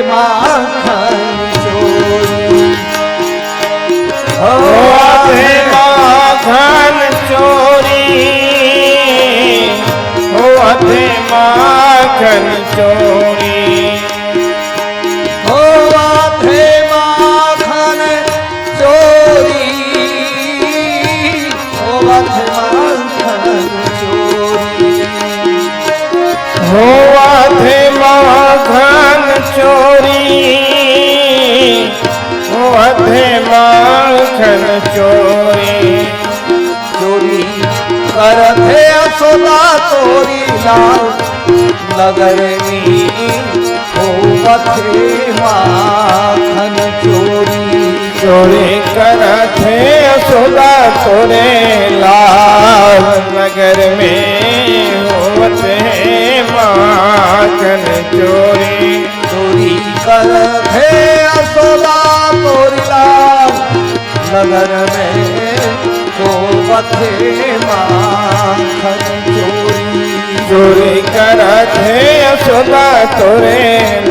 माखन चोरी होवत माखन चोरी होवत माखन चोरी होवत माखन चोरी होवत माखन चोरी होवत माखन चोरी होवत माखन चोरी चोरी करत है असोदा तोरी लाल नगर में होवत माखन चोरी चोरी करत है असोदा तोरे लाल नगर में होवत है माखन चोरी चोरी करत है असोदा तोरी लाल नगर में होवत माखन चोरी चोरी करत है असोदा तोरे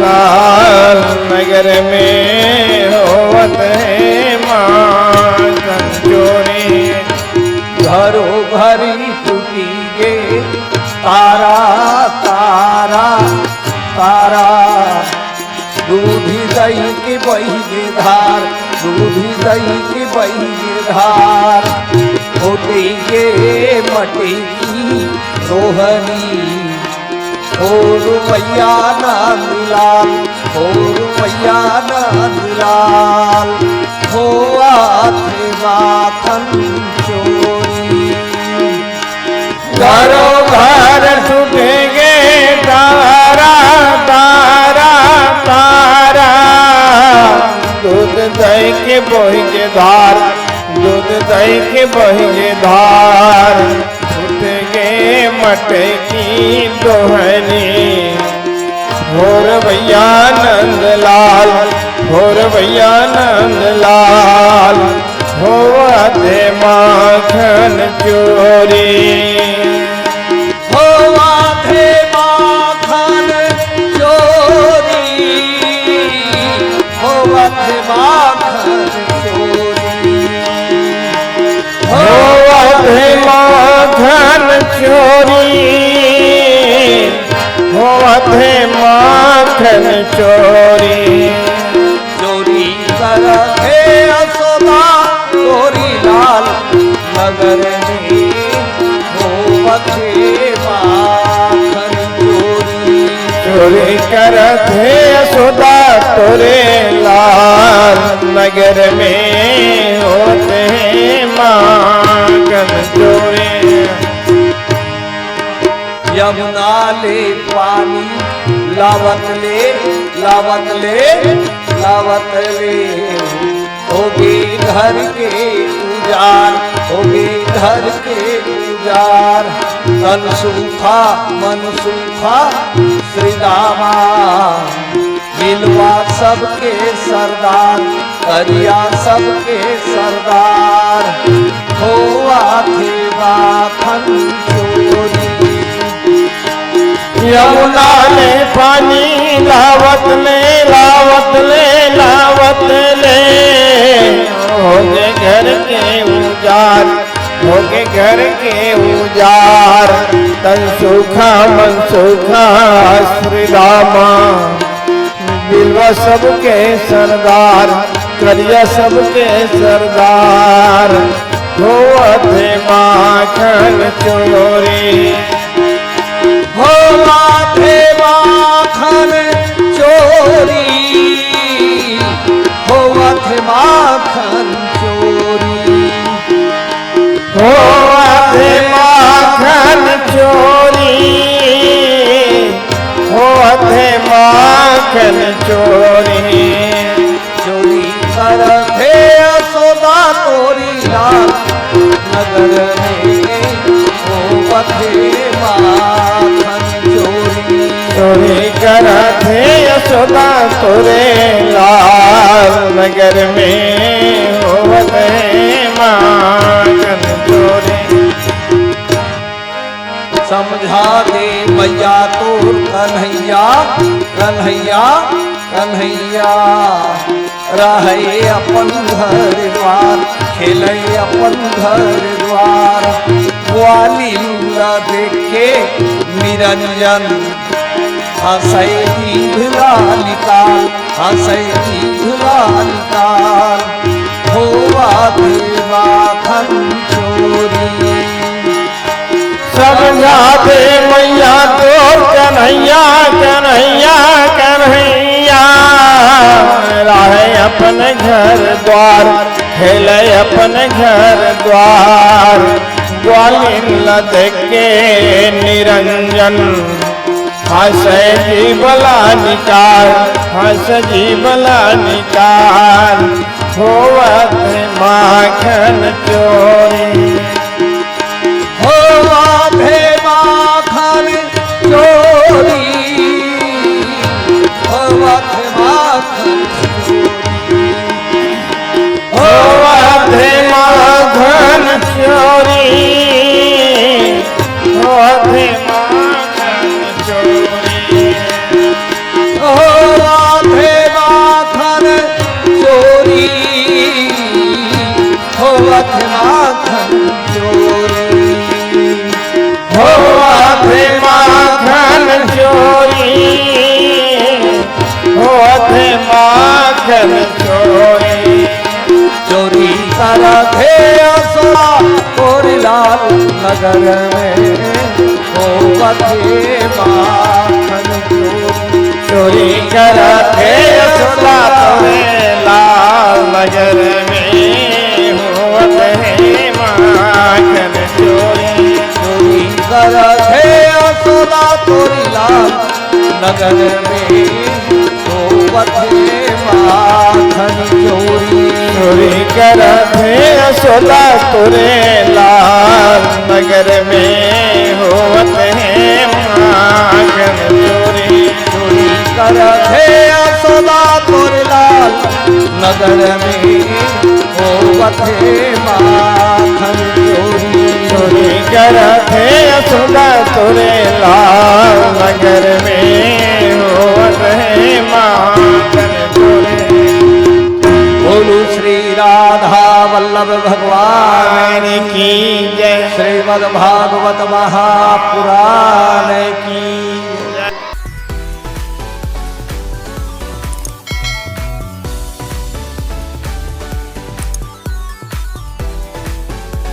लाल नगर में होवत है माखन चोरी घरो घरी टूटी गे तारा तारा तारा दूधी दही के बही गे धार दूधी दही के बही गे धार होते गे मटे की रोहनी हो रुपया नंद लाल हो रुपया नंद लाल हो आथे माखन चोरी घरो घर टूटेंगे तारा तारा तारा दूध दही के बहेंगे धार दूध दही के बहेंगे धार टूटेंगे मटे की दोहनी होर भैया नंदलाल होर भैया नंदलाल होवत माखन चोरी होवत माखन चोरी होवत माखन चोरी होवत माखन चोरी होवत माखन चोरी चोरी करत है असोदा तोरी लाल नगर में होवत माखन चोरी चोरी करत है असोदा तोरे लाल नगर में होते माखन चोरी यमुना ले पानी लावत ले लावत ले लावत ले होगे घर के उजार होगे घर के उजार तन सूखा मन सूखा श्री दामा मिलवा सबके सरदार करिया सबके सरदार होवा थे माखन चोरी यमुना ले पानी लावत ले लावत ले लावत ले होगे घर के उजार होगे घर के उजार तन सूखा मन सूखा श्री रामा बिलवा सबके सरदार करिया सबके सरदार होवत माखन चोरी होवत माखन चोरी होवत माखन चोरी होवत माखन चोरी होवत माखन चोरी चोरी करत है असोदा तोरी लाल नगर में होवत माखन चोरी चोरी करत है यशोदा तोरे लाल नगर में होवत माखन चोरी समझा दे मैया तोर कन्हैया कन्हैया कन्हैया रहे अपन घर द्वार, खेले अपन घर द्वार। ग्वाली लूला देख के निरंजन हंसै जीभला निकाल, हंसै जीभला निकाल। होवा दे माखन चोरी, समझा दे मैया तो कन्हैया कन्हैया कन्हैया रहे अपन घर द्वार, खेले अपन घर द्वार। ग्वालिन देख के निरंजन हंसे जीवला निकाल, हंस जीवला निकाल। होवत माखन चोरी, होवा दे माखन चोरी, होवा दे माखन चोरी। होवत माखन चोरी, होवत माखन चोरी। होवा दे माखन चोरी, होवा दे माखन चोरी। होवत माखन चोरी, होवत माखन चोरी। चोरी करथे असुरा तोरी लाल नगर में, होवथे माखन चोरी। चोरी करथे असुरा तोरे लाल नगर में, होवत है माखन चोरी। चोरी करथे असुरा तोरी लाल नगर में, होवथे माखन चोरी। चोरी करथे असुरा तोरे लाल नगर में, होवत है माखन चोरी। चोरी करथे असुरा तोरी लाल नगर में, होवथे माखन चोरी। चोरी करथे असुरा तोरे लाल नगर में, होवत है माखन चोरी। बोलो श्री राधा वल्लभ भगवान की जय। श्रीमद् भागवत महापुराण